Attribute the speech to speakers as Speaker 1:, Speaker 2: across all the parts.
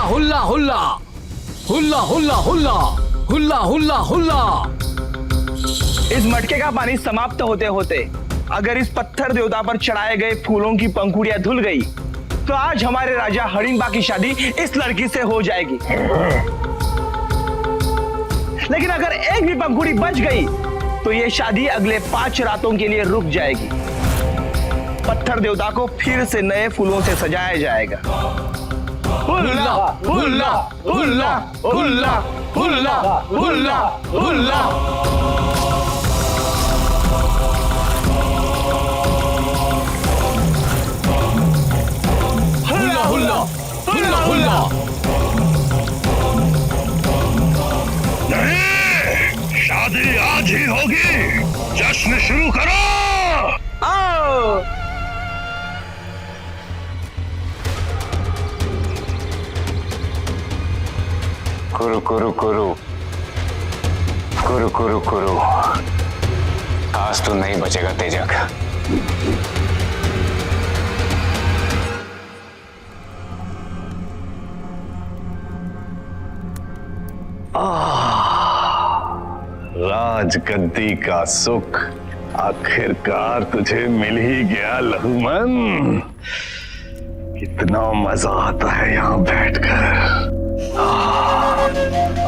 Speaker 1: हुल्ला हुल्ला हुल्ला हुल्ला हुल्ला हुल्ला हुल्ला हुल्ला।
Speaker 2: इस मटके का पानी समाप्त होते होते अगर इस पत्थर देवता पर चढ़ाए गए फूलों की पंखुड़ियां धुल गई तो आज हमारे राजा हडिम्बा की शादी इस लड़की से हो जाएगी। लेकिन अगर एक भी पंखुड़ी बच गई तो यह शादी अगले 5 रातों के लिए रुक जाएगी। पत्थर देवता को फिर से नए फूलों से सजाया जाएगा। हुल्ला हुल्ला हुल्ला हुल्ला हुल्ला हुल्ला हुल्ला।
Speaker 1: हुल्ला हुल्ला हुल्ला हुल्ला।
Speaker 3: नहीं, शादी आज ही होगी। जश्न शुरू करो।
Speaker 2: आओ।
Speaker 4: कुरु कुरु कुरु कुरु कुरु कुरु। आज तो नहीं बचेगा तेजक।
Speaker 3: राजगद्दी का सुख आखिरकार तुझे मिल ही गया लहुमन। कितना मजा आता है यहाँ बैठकर।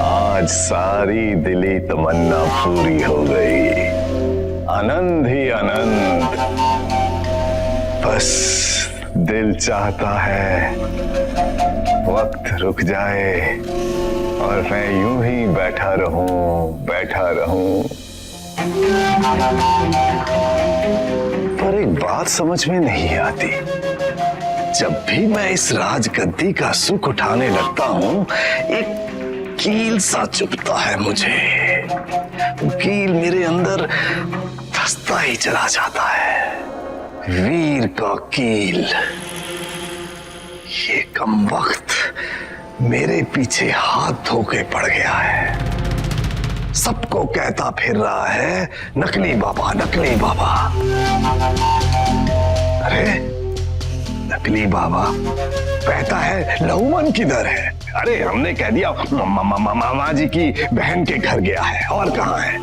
Speaker 3: आज सारी दिली तमन्ना पूरी हो गई। आनंद ही आनंद। बस दिल चाहता है वक्त रुक जाए और मैं यूं ही बैठा रहूं। पर एक बात समझ में नहीं आती। जब भी मैं इस राजगद्दी का सुख उठाने लगता हूं एक कील सा चुभता है मुझे। वो कील मेरे अंदर धंसता ही चला जाता है। वीर का कील। ये कम वक्त मेरे पीछे हाथ धो के पड़ गया है। सबको कहता फिर रहा है नकली बाबा नकली बाबा। अरे नकली बाबा कहता है लहुमन किधर है। अरे हमने कह दिया मामा जी की बहन के घर गया है। और कहाँ है?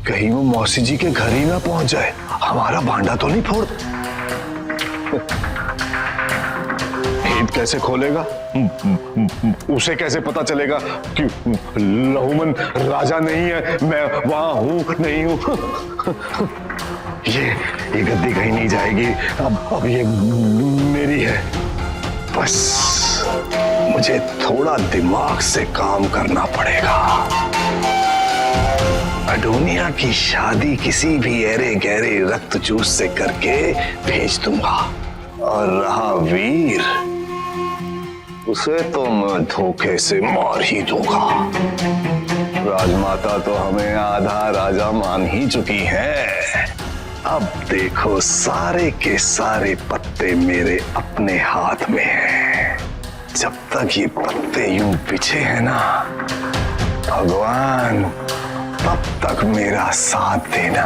Speaker 3: कहीं वो मौसी जी के घर ही ना पहुंच जाए। हमारा भांडा तो नहीं फोड़। भेद कैसे खोलेगा? उसे कैसे पता चलेगा कि लहुमन राजा नहीं है, मैं वहां हूं नहीं हूं। ये गद्दी कहीं नहीं जाएगी। अब ये मेरी है। बस मुझे थोड़ा दिमाग से काम करना पड़ेगा। अडोनिया की शादी किसी भी ऐरे गहरे रक्त चूस से करके भेज दूंगा। और रहा वीर, उसे तो मैं धोखे से मार ही दूंगा। राजमाता तो हमें आधा राजा मान ही चुकी है। अब देखो सारे के सारे पत्ते मेरे अपने हाथ में हैं। जब तक ये पत्ते यूं बिछे हैं ना भगवान, तब तक मेरा साथ देना।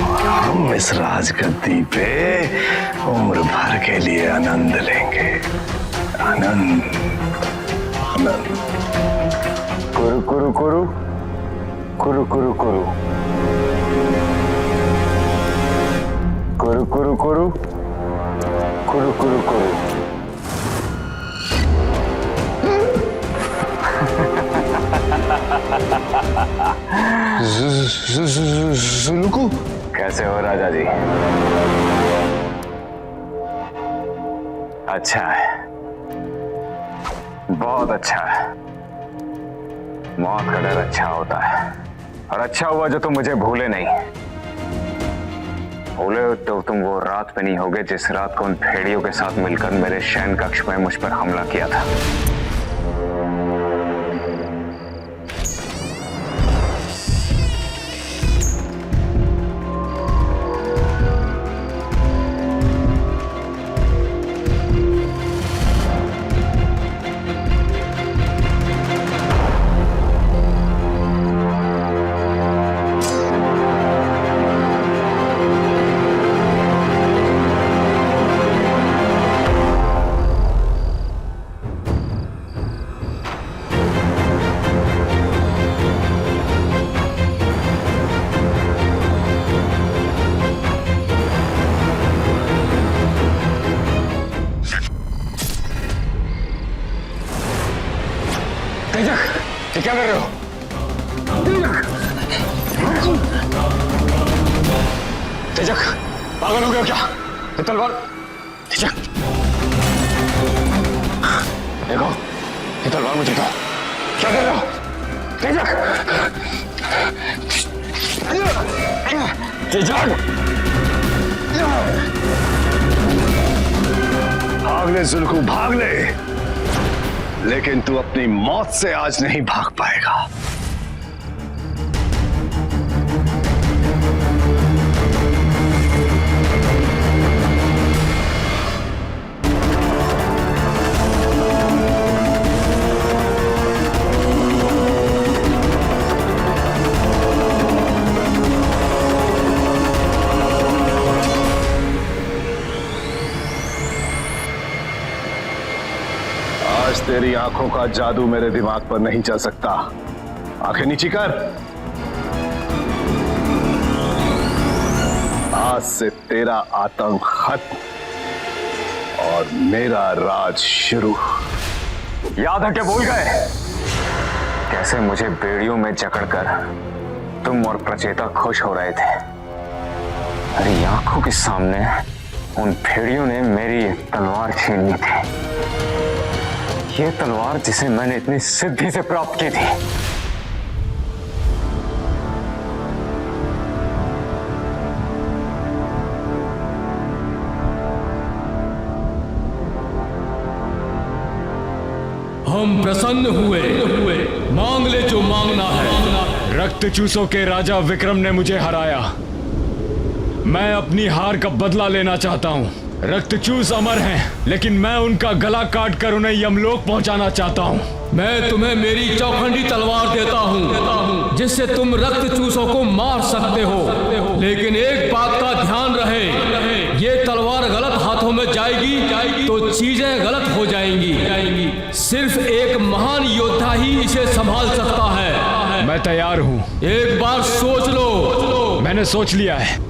Speaker 3: और हम इस राजगद्दी पे उम्र भर के लिए आनंद लेंगे। आनंद आनंद।
Speaker 4: कुरु कुरु कुरु कुरु कुरु कुरु कुरु कुरु कुरु कुरु कुरु कुरु।
Speaker 3: जुलुकु
Speaker 4: कैसे हो राजा जी? अच्छा है, बहुत अच्छा है। मौत का डर अच्छा होता है। और अच्छा हुआ जो तुम मुझे भूले नहीं। भूले तो तुम वो रात पे नहीं होगे जिस रात को उन भेड़ियों के साथ मिलकर मेरे शयन कक्ष में मुझ पर हमला किया था।
Speaker 3: क्या कर रहे हो? तेजक, पागल हो गया क्या? ये तलवार। तेजक, देखो, ये तलवार मुझे दो। क्या कर रहे हो? तेजक, तेजक, भाग ले जुल्कू, भाग ले, लेकिन तू अपनी मौत से आज नहीं भाग पाएगा। आज तेरी आंखों का जादू मेरे दिमाग पर नहीं चल सकता। आंखें नीची कर। आज से तेरा आतंक खत्म और मेरा राज शुरू।
Speaker 4: याद है क्या भूल गए? कैसे मुझे बेड़ियों में जकड़कर तुम और प्रचेता खुश हो रहे थे। मेरी आंखों के सामने उन भेड़ियों ने मेरी तलवार छीन ली थी। ये तलवार जिसे मैंने इतनी सिद्धि से प्राप्त की थी।
Speaker 1: हम प्रसन्न हुए। मांग ले जो मांगना है।
Speaker 5: रक्त चूसों के राजा विक्रम ने मुझे हराया। मैं अपनी हार का बदला लेना चाहता हूँ। रक्तचूस अमर हैं, लेकिन मैं उनका गला काट कर उन्हें यमलोक पहुंचाना चाहता हूं।
Speaker 1: मैं तुम्हें मेरी चौखंडी तलवार देता हूं, जिससे तुम रक्तचूसों को मार सकते हो। लेकिन एक बात का ध्यान रहे, ये तलवार गलत हाथों में जाएगी तो चीजें गलत हो जाएंगी। सिर्फ एक महान योद्धा ही इसे संभाल सकता है।
Speaker 5: मैं तैयार हूं।
Speaker 1: एक बार सोच लो।
Speaker 5: मैंने सोच लिया है।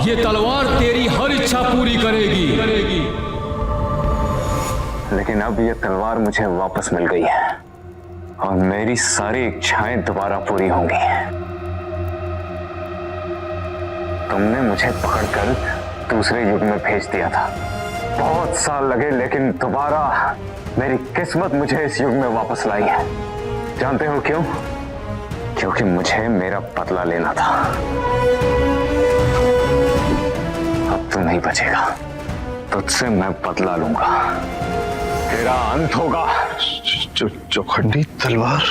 Speaker 1: ये तलवार तेरी हर इच्छा पूरी करेगी।
Speaker 4: लेकिन अब ये तलवार मुझे वापस मिल गई है और मेरी सारी इच्छाएं दोबारा पूरी होंगी। तुमने मुझे पकड़कर दूसरे युग में भेज दिया था। बहुत साल लगे, लेकिन दोबारा मेरी किस्मत मुझे इस युग में वापस लाई है। जानते हो क्यों? क्योंकि मुझे मेरा बदला लेना था। अब तू नहीं बचेगा। तुझसे मैं बदला लूंगा। तेरा अंत होगा।
Speaker 3: चौखंडी तलवार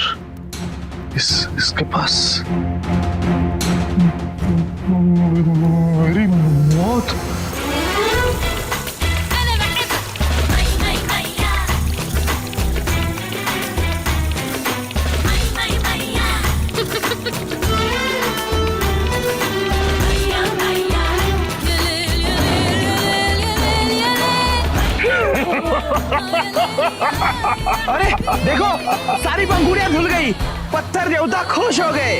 Speaker 3: इसके पास मेरी मौत।
Speaker 2: अरे देखो, सारी पंखुड़ियां धुल गई। पत्थर देवता खुश हो गए।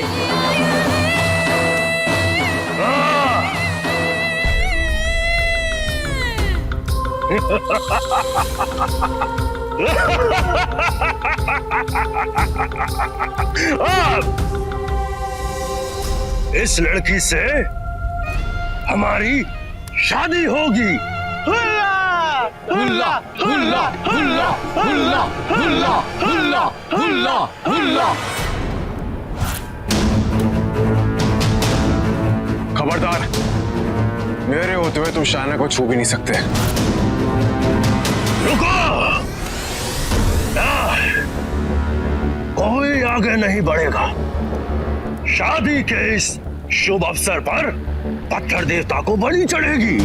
Speaker 3: इस लड़की से हमारी शादी होगी।
Speaker 1: हुल्ला हुल्ला हुल्ला हुल्ला हुल्ला हुल्ला हुल्ला हुल्ला।
Speaker 3: खबरदार, मेरे होते हुए तुम शाना को छू भी नहीं सकते। रुको! कोई आगे नहीं बढ़ेगा। शादी के इस शुभ अवसर पर पत्थर देवता को बलि चढ़ेगी।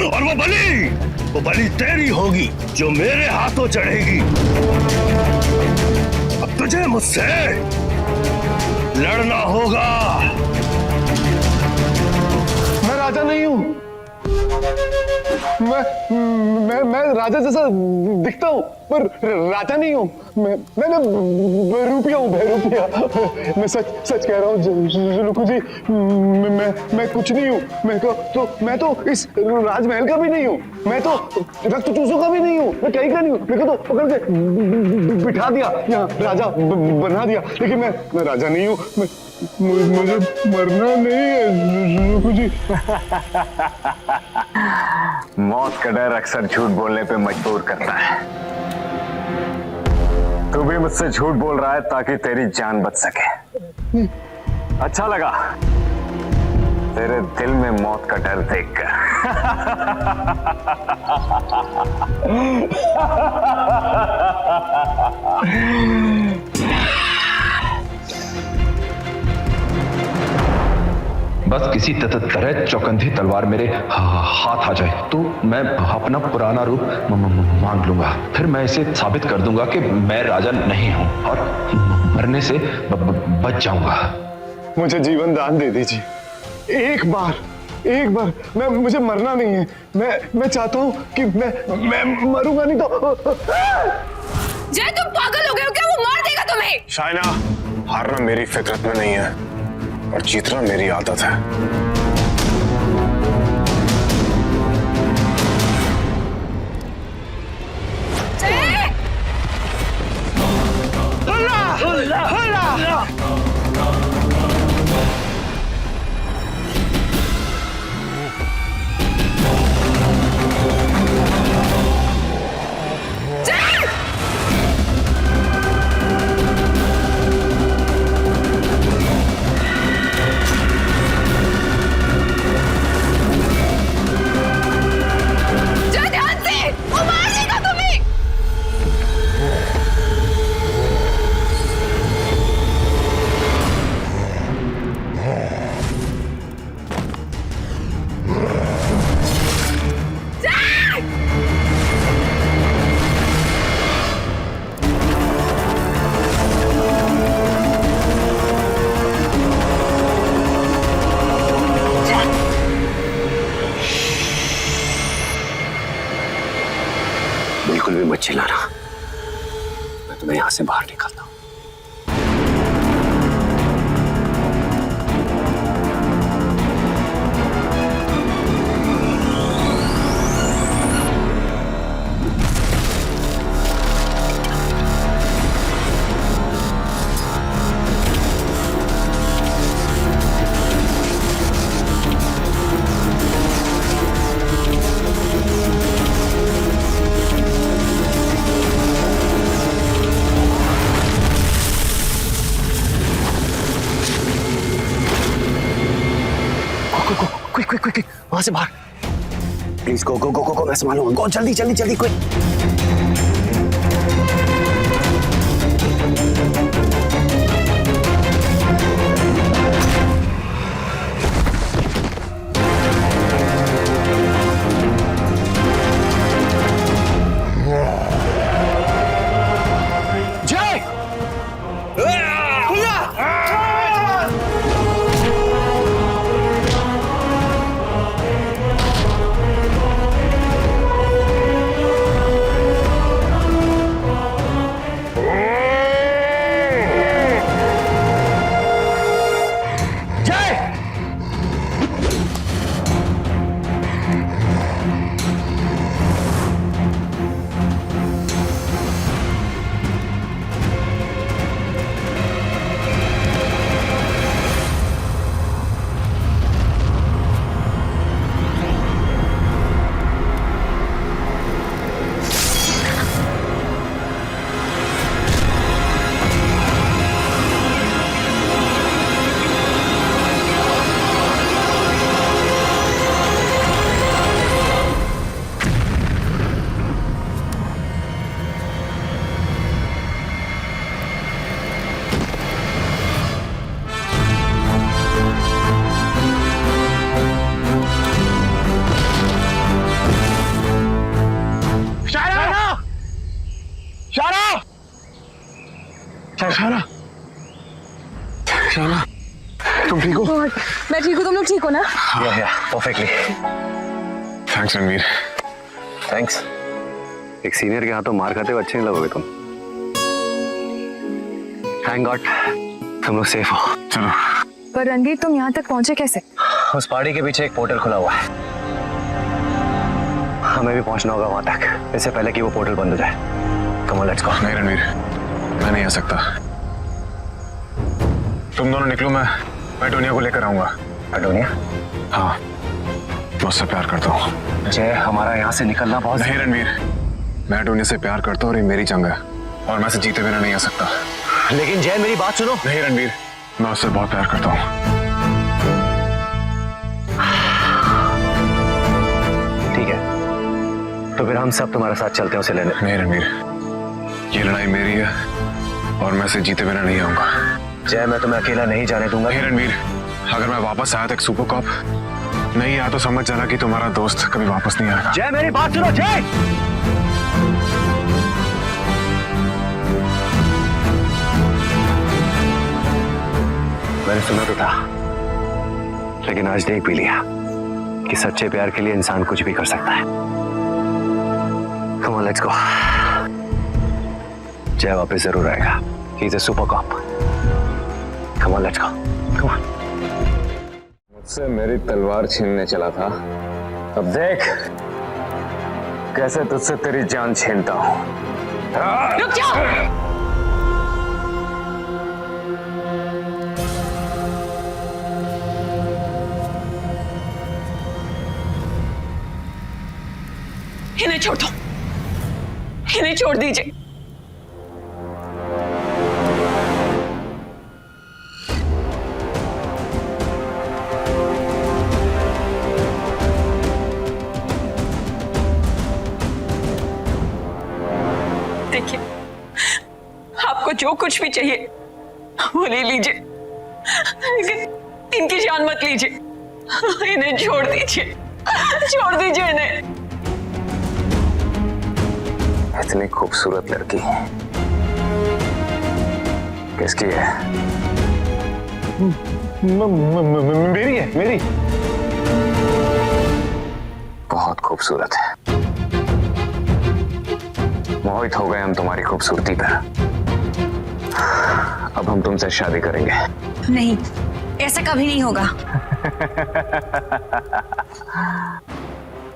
Speaker 3: और वो बलि तेरी होगी, जो मेरे हाथों चढ़ेगी। अब तुझे मुझसे लड़ना होगा। नहीं हूँ। मैं राजा जैसा दिखता हूँ पर राजा नहीं हूँ। मैं ना बहरूपिया हूँ, बहरूपिया। मैं सच कह रहा हूँ जुलुकू जी, मैं कुछ नहीं हूँ। मैं तो इस राजमहल का भी नहीं हूँ। मैं तो रक्त चूसों का भी नहीं हूँ। मैं कहीं का नहीं हूँ। मेरे को तो पकड़ के बिठा दिया यहाँ, राजा बना दिया, लेकिन मैं राजा नहीं हूँ। मुझे मरना नहीं है जुलुकू जी।
Speaker 4: मौत का डर अक्सर झूठ बोलने पे मजबूर करता है। तू भी मुझसे झूठ बोल रहा है ताकि तेरी जान बच सके। अच्छा लगा तेरे दिल में मौत का डर देखकर।
Speaker 6: बस किसी तरह चौकंधी तलवार मेरे हाथ आ जाए तो मैं अपना पुराना रूप मान लूंगा। फिर मैं इसे साबित कर दूंगा कि मैं राजा नहीं हूं और मरने से बच जाऊंगा।
Speaker 3: मुझे जीवन दान दे दीजिए एक बार। मुझे मरना नहीं है। मैं चाहता हूँ कि मैं मरूंगा नहीं तो।
Speaker 7: जय, तुम पागल हो गए हो क्या? वो मार देगा तुम्हें।
Speaker 3: शाइना, हारना मेरी फितरत में नहीं है और जीतना मेरी आदत है।
Speaker 2: बिल्कुल भी मत चिल्लाना, मैं तुम्हें यहां से बाहर निकालता हूं। क्विक वहां से बाहर, प्लीज गो गो गो गो गो, मैं संभालूंगा। गो जल्दी जल्दी जल्दी क्विक। शाना, तुम
Speaker 3: ठीक हो?
Speaker 7: मैं ठीक हूँ, तुम लोग ठीक हो ना?
Speaker 2: या परफेक्टली।
Speaker 3: थैंक्स रणवीर।
Speaker 2: थैंक्स। एक सीनियर के हाथों मार खाते हुए अच्छे नहीं लगोगे तुम। थैंक गॉड तुम लोग सेफ हो।
Speaker 3: चलो।
Speaker 7: पर रणवीर, तुम यहाँ तक पहुँचे कैसे?
Speaker 2: उस पहाड़ी के पीछे एक पोर्टल खुला हुआ है, हमें भी पहुंचना होगा वहां तक इससे पहले कि वो पोर्टल बंद हो जाए। Come on let's go.
Speaker 3: नहीं रणवीर, मैं नहीं आ सकता। तुम दोनों निकलो, मैं टोनिया को लेकर आऊंगा।
Speaker 2: अडोनिया?
Speaker 3: हाँ, मैं उससे प्यार करता हूँ।
Speaker 2: जय, हमारा यहाँ से निकलना बहुत।
Speaker 3: नहीं रणवीर, मैं टोनिया से प्यार करता हूँ और ये मेरी जंग है और मैं इसे जीते बिना नहीं आ सकता।
Speaker 2: लेकिन जय मेरी बात सुनो।
Speaker 3: नहीं रणवीर, मैं उससे बहुत प्यार करता हूँ।
Speaker 2: ठीक है, तो फिर हम सब तुम्हारे साथ चलते हैं उसे लेने।
Speaker 3: नहीं रणवीर, ये लड़ाई मेरी है और मैं इसे जीते बिना नहीं आऊंगा।
Speaker 2: जय, मैं तुम्हें अकेला नहीं जाने दूंगा।
Speaker 3: नहीं रणवीर, अगर मैं वापस आया तो एक सुपर कॉप नहीं आया तो समझ जाना कि तुम्हारा दोस्त कभी वापस नहीं आएगा।
Speaker 2: जय मेरी बात सुनो। जय, मैंने सुना तो था, लेकिन आज देख भी लिया कि सच्चे प्यार के लिए इंसान कुछ भी कर सकता है। Come on let's go. जय वापस जरूर आएगा। He is a super cop. Come on let's go. Come on.
Speaker 4: मुझसे मेरी तलवार छीनने चला था, अब देख कैसे तुझसे तेरी जान छीनता हूं।
Speaker 7: रुक जाओ। इन्हें छोड़ दो, इन्हें छोड़ दीजिए। देखिए, आपको जो कुछ भी चाहिए वो ले लीजिए, लेकिन इनकी जान मत लीजिए। इन्हें छोड़ दीजिए, छोड़ दीजिए इन्हें।
Speaker 4: इतनी खूबसूरत लड़की किसकी है?
Speaker 3: मेरी है, मेरी।
Speaker 4: बहुत खूबसूरत है। मोहित हो गए हम तुम्हारी खूबसूरती पर। अब हम तुमसे शादी करेंगे।
Speaker 7: नहीं, ऐसा कभी नहीं होगा।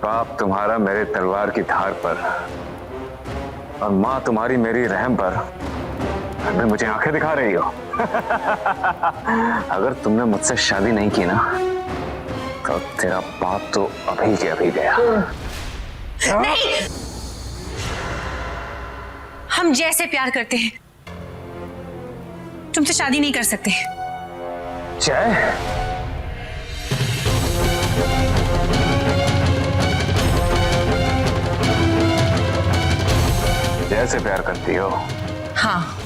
Speaker 4: बाप तुम्हारा मेरे तलवार की धार पर और माँ तुम्हारी मेरी रहम पर अभी मुझे आंखें दिखा रही हो। अगर तुमने मुझसे शादी नहीं की ना तो तेरा बाप तो अभी के अभी गया।
Speaker 7: नहीं, हम जैसे प्यार करते हैं तुमसे शादी नहीं कर सकते।
Speaker 4: जय, जय से प्यार करती हो?
Speaker 7: हाँ।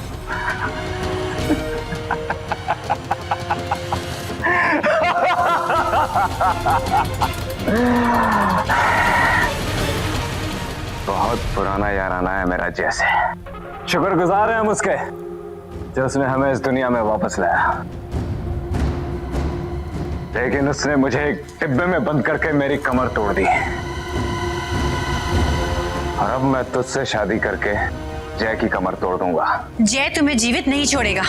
Speaker 4: बहुत पुराना याराना है मेरा जैसे। शुक्रगुजार हैं हम उसके जो उसने हमें इस दुनिया में वापस लाया, लेकिन उसने मुझे एक डिब्बे में बंद करके मेरी कमर तोड़ दी। और अब मैं तुझसे शादी करके जय की कमर तोड़ दूंगा।
Speaker 7: जय तुम्हें जीवित नहीं छोड़ेगा।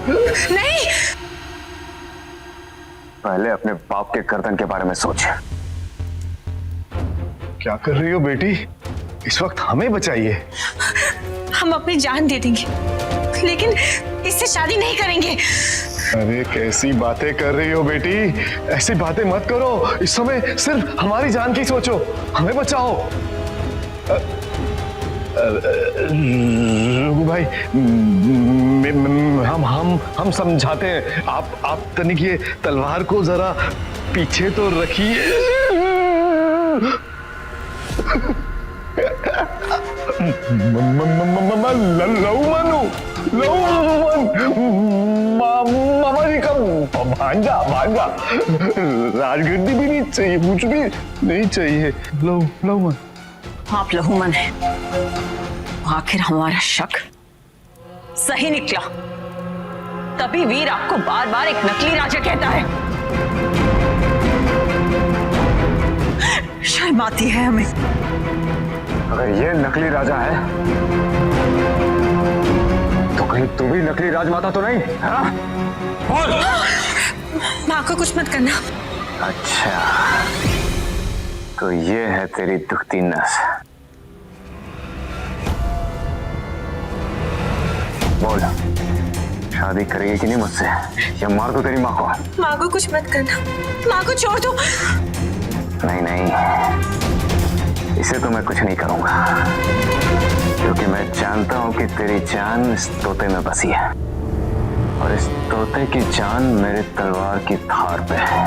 Speaker 7: नहीं।
Speaker 4: पहले अपने बाप के गर्दन के बारे में सोच।
Speaker 3: क्या कर रही हो बेटी? इस वक्त हमें बचाइए।
Speaker 7: हम अपनी जान दे देंगे, लेकिन इससे शादी नहीं करेंगे।
Speaker 3: अरे कैसी बातें कर रही हो बेटी? ऐसी बातें मत करो। इस समय सिर्फ हमारी जान की सोचो, हमें बचाओ। रघु भाई, हम समझाते हैं। आप तनिक ये तलवार को जरा पीछे तो रखिए। मामा जी का भांजा राजगद्दी भी नहीं चाहिए, कुछ भी नहीं चाहिए। लहूमन।
Speaker 7: आप लहूमन है। आखिर हमारा शक सही निकला। तभी वीर आपको बार बार एक नकली राजा कहता है। शर्म आती है हमें।
Speaker 4: अगर ये नकली राजा है तो कहीं तू भी नकली राजमाता तो नहीं? हाँ?
Speaker 7: माँ को कुछ मत करना।
Speaker 4: अच्छा, तो ये है तेरी दुखती नस। बोल, शादी करेगी कि नहीं मुझसे, या मार दो तेरी माँ को?
Speaker 7: माँ को कुछ मत करना, माँ को छोड़ दो।
Speaker 4: नहीं नहीं, इसे तो मैं कुछ नहीं करूंगा, क्योंकि मैं जानता हूं कि तेरी जान इस तोते में बसी है, और इस तोते की जान मेरे तलवार की धार पे है।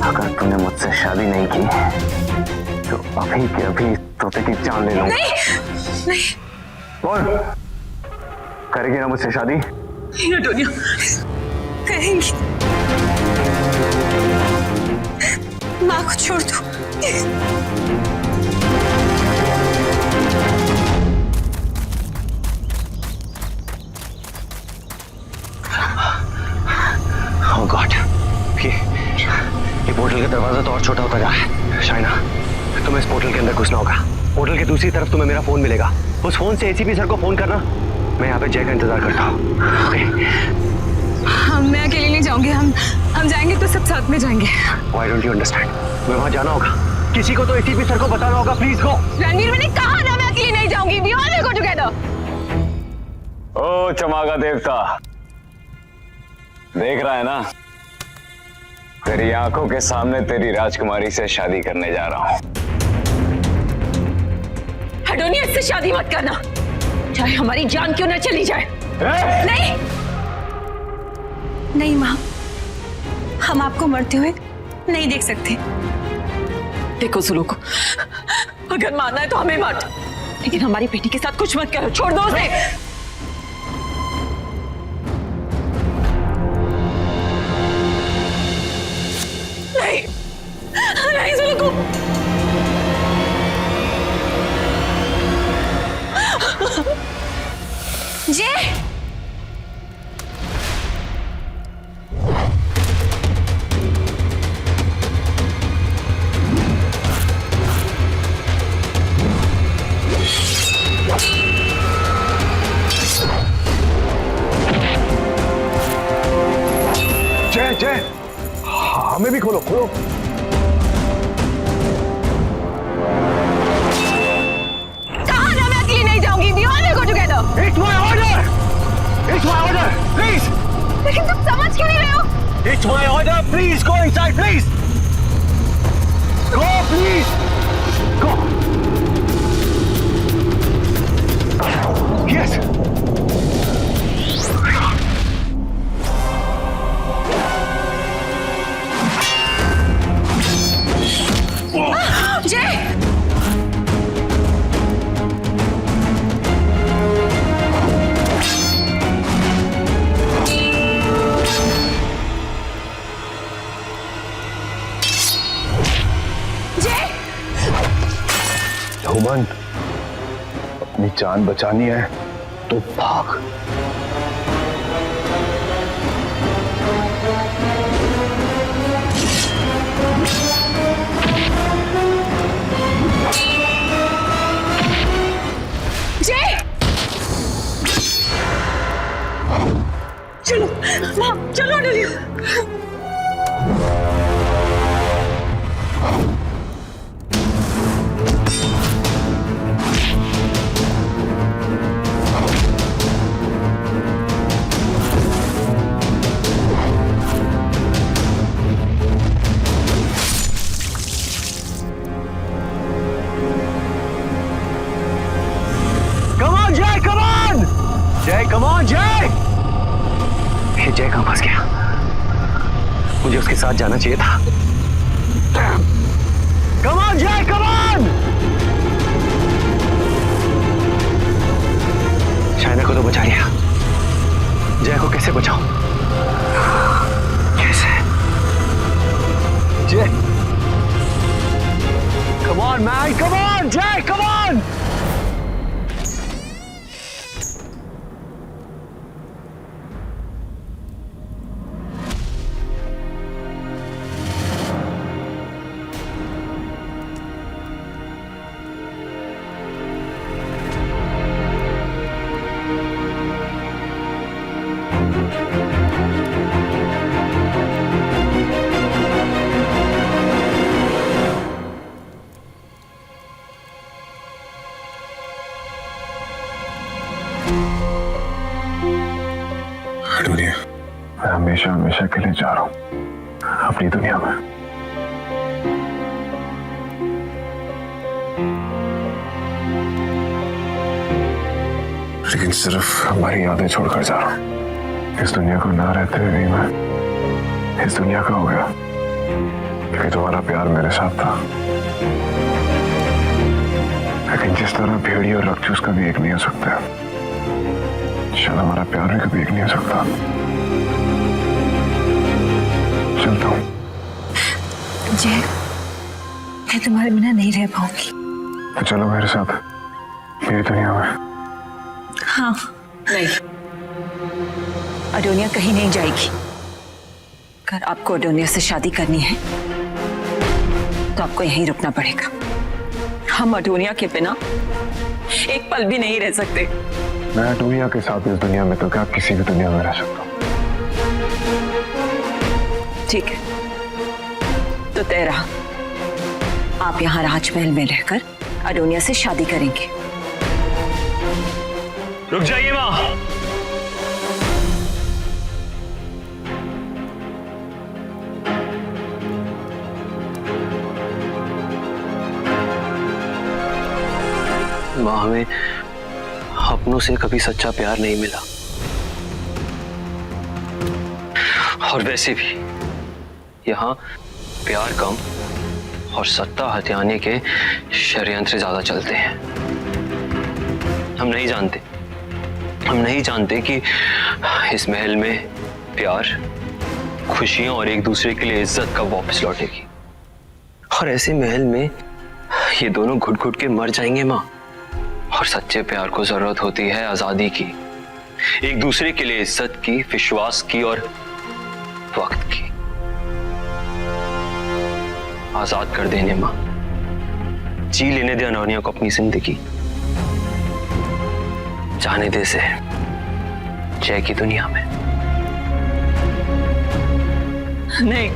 Speaker 4: अगर तूने मुझसे शादी नहीं की तो अभी के अभी तोते की जान ले लूंगा।
Speaker 7: नहीं नहीं।
Speaker 4: बोल, करेगी ना मुझसे शादी?
Speaker 7: दुनिया करेंगी। माँ को छोड़ दो।
Speaker 2: Oh God, ये पोर्टल का दरवाजा तो और छोटा होता जा रहा है। शाइना, तुम्हें इस पोर्टल के अंदर घुसना होगा। पोर्टल के दूसरी तरफ तुम्हें मेरा फोन मिलेगा। उस फोन से एसीपी सर को फोन करना। मैं यहाँ पे जय का इंतजार करता हूँ।
Speaker 7: मैं अकेले नहीं जाऊंगी। हम जाएंगे तो सब साथ में जाएंगे।
Speaker 2: Why don't you understand? मैं वहाँ जाना होगा। किसी को तो एसीपी सर को बताना होगा। Please go.
Speaker 7: रणवीर, मैंने कहा ना मैं अकेले नहीं जाऊंगी। We all will go together.
Speaker 4: ओ चमागा देवता, देख रहा है ना, तेरी आंखों के सामने तेरी राजकुमारी से शादी करने जा रहा हूं।
Speaker 7: हडोनिया, इससे शादी मत करना, चाहे हमारी जान क्यों ना चली जाए। नहीं नहीं माँ, हम आपको मरते हुए नहीं देख सकते। देखो सुलो को, अगर मारना है तो हमें मार, लेकिन हमारी बेटी के साथ कुछ मत करो। छोड़ दो उसे। नहीं नहीं सुलो को। जय,
Speaker 2: जय जय, हमें भी खोलो खोलो।
Speaker 7: कहा ना मैं अकेली नहीं जाऊंगी। We all will go together.
Speaker 2: It's my order. It's my order. Please.
Speaker 7: लेकिन तुम समझ क्यों नहीं रहे हो?
Speaker 2: It's my order. Please go inside. Please. Go, please. Go. Yes.
Speaker 7: जय,
Speaker 3: हुमन, अपनी जान बचानी है तो भाग।
Speaker 7: जय, चलो माँ, चलो डलिया।
Speaker 2: जय, कम ऑन जय। ये जय कहां फंस गया? मुझे उसके साथ जाना चाहिए था। कम ऑन जय, कम ऑन। शाइना को तो बचा लिया, जय को कैसे बचाऊं? कैसे? जय, come on man, come on जय, कम ऑन।
Speaker 3: दुनिया, मैं हमेशा हमेशा के लिए जा रहा हूं अपनी दुनिया में। लेकिन सिर्फ हमारी यादें छोड़कर जा रहा हूं। इस दुनिया को ना रहते हुए भी मैं इस दुनिया का हो गया, क्योंकि तुम्हारा प्यार मेरे साथ था। लेकिन जिस तरह भेड़ी और राक्षस कभी एक नहीं हो सकता, शायद हमारा प्यार भी कभी एक नहीं हो सकता। चलता हूं।
Speaker 7: जय, मैं तुम्हारे बिना नहीं रह पाऊंगी।
Speaker 3: तो चलो मेरे साथ मेरी दुनिया में।
Speaker 7: हाँ। नहीं, अडोनिया कहीं नहीं जाएगी। अगर आपको अडोनिया से शादी करनी है तो आपको यहीं रुकना पड़ेगा। हम अडोनिया के बिना एक पल भी नहीं रह सकते।
Speaker 3: मैं दुनिया के साथ इस दुनिया में तो क्या किसी भी दुनिया में रह सकता हूँ।
Speaker 7: ठीक है, तो तय रहा। आप यहाँ राजमहल में रहकर अडोनिया से शादी करेंगे।
Speaker 1: रुक जाइए माँ।
Speaker 8: माँ, हमें अपनों से कभी सच्चा प्यार नहीं मिला, और वैसे भी यहाँ प्यार कम और सत्ता हथियाने के षड्यंत्र ज्यादा चलते हैं। हम नहीं जानते कि इस महल में प्यार, खुशियां और एक दूसरे के लिए इज्जत कब वापस लौटेगी। और ऐसे महल में ये दोनों घुट घुट के मर जाएंगे माँ। और सच्चे प्यार को जरूरत होती है आजादी की, एक दूसरे के लिए इज्जत की, विश्वास की और वक्त की। आजाद कर देने माँ, जी लेने दे अनोनिया को अपनी जिंदगी, जाने दे से जय की दुनिया में।
Speaker 7: नहीं,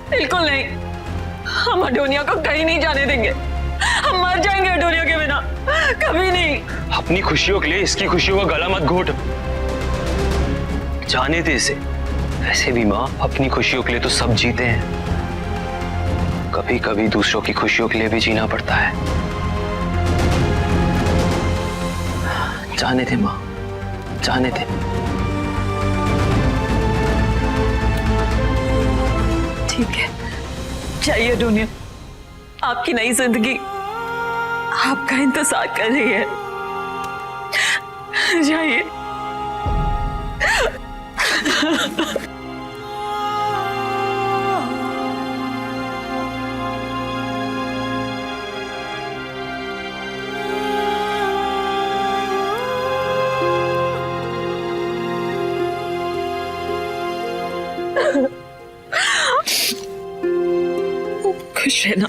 Speaker 7: बिल्कुल नहीं। हम अडोनिया को कहीं नहीं जाने देंगे। हम मर जाएंगे अडोनिया के बिना, कभी नहीं।
Speaker 8: अपनी खुशियों के लिए इसकी खुशियों का गला मत घोट, जाने दे इसे। वैसे भी माँ, अपनी खुशियों के लिए तो सब जीते हैं, कभी कभी दूसरों की खुशियों के लिए भी जीना पड़ता है। जाने दे माँ, जाने दे।
Speaker 7: ठीक है, जाइए अडोनिया। आपकी नई जिंदगी आपका इंतजार कर रही है। जाइए। खुश रहना।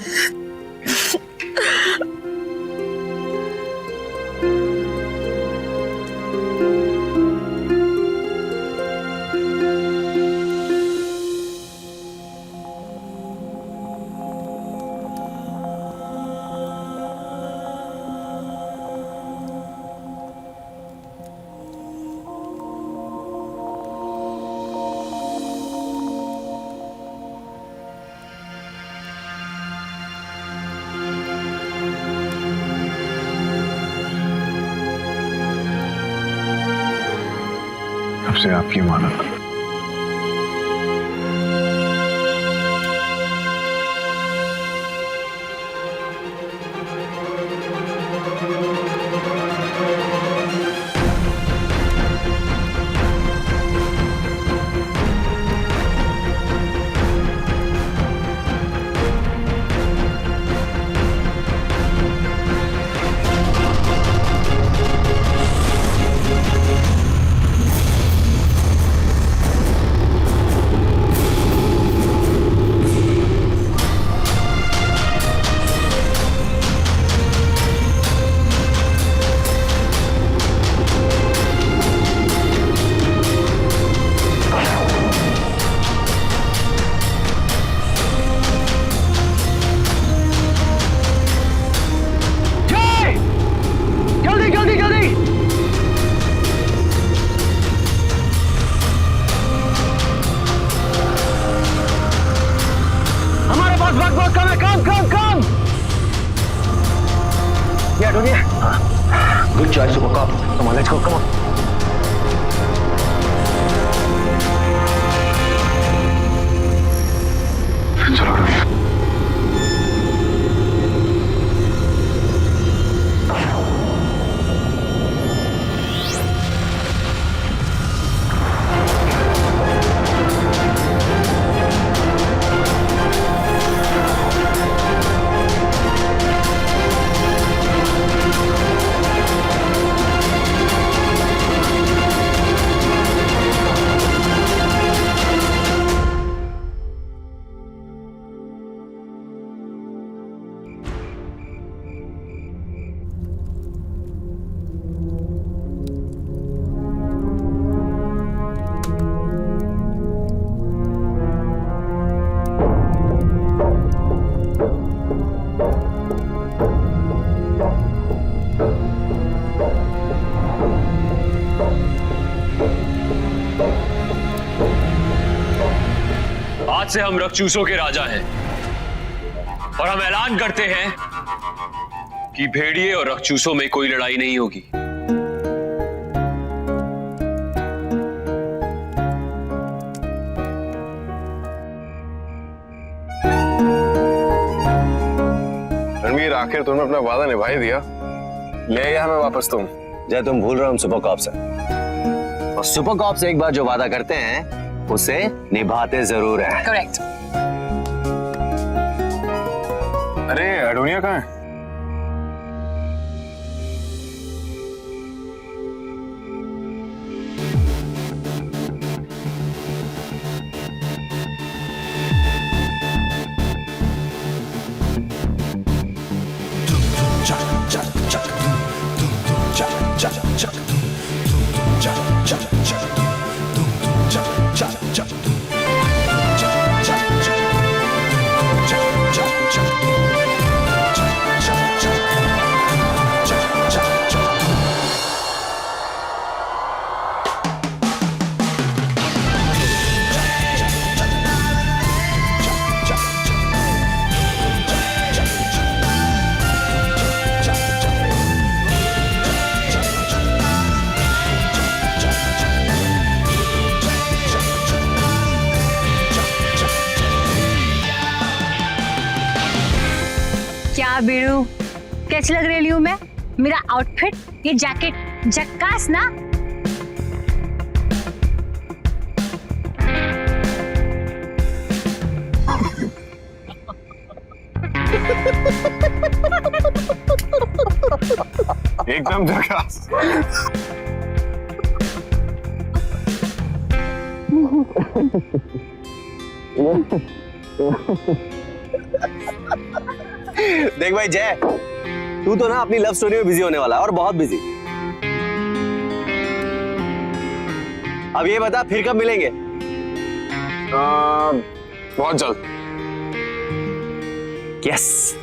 Speaker 3: अब से आपकी मानत।
Speaker 6: guys, super cop.
Speaker 3: Come on, let's go, come on. चलो रवि।
Speaker 8: आज से हम रक्तचूसों के राजा हैं और हम ऐलान करते हैं कि भेड़िए और रक्तचूसों में कोई लड़ाई नहीं होगी।
Speaker 3: रणवीर, आखिर तुमने अपना वादा निभा ही दिया। ले आया हमें वापस तुम।
Speaker 9: जय, तुम भूल रहे हो हम सुपर कॉप से, और सुपर कॉप से एक बार जो वादा करते हैं उसे निभाते जरूर है।
Speaker 7: करेक्ट।
Speaker 3: अरे अडोनिया कहाँ है?
Speaker 10: क्या बीड़ू, कैसी लग रही हूँ मैं? मेरा आउटफिट, ये जैकेट झक्कास ना?
Speaker 3: एकदम झकास।
Speaker 9: देख भाई जय, तू तो ना अपनी लव स्टोरी में बिजी होने वाला है, और बहुत बिजी। अब ये बता फिर कब मिलेंगे?
Speaker 3: बहुत जल्द।
Speaker 9: यस।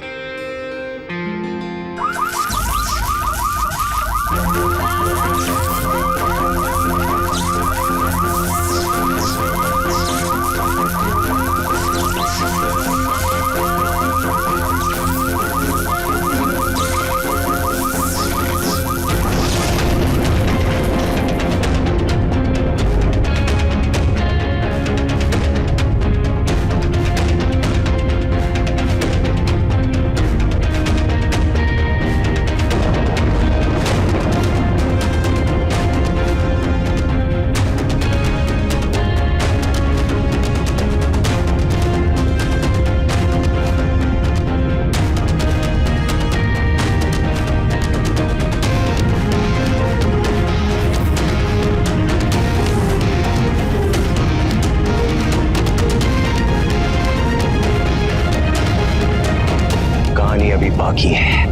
Speaker 9: कहानी अभी बाकी है।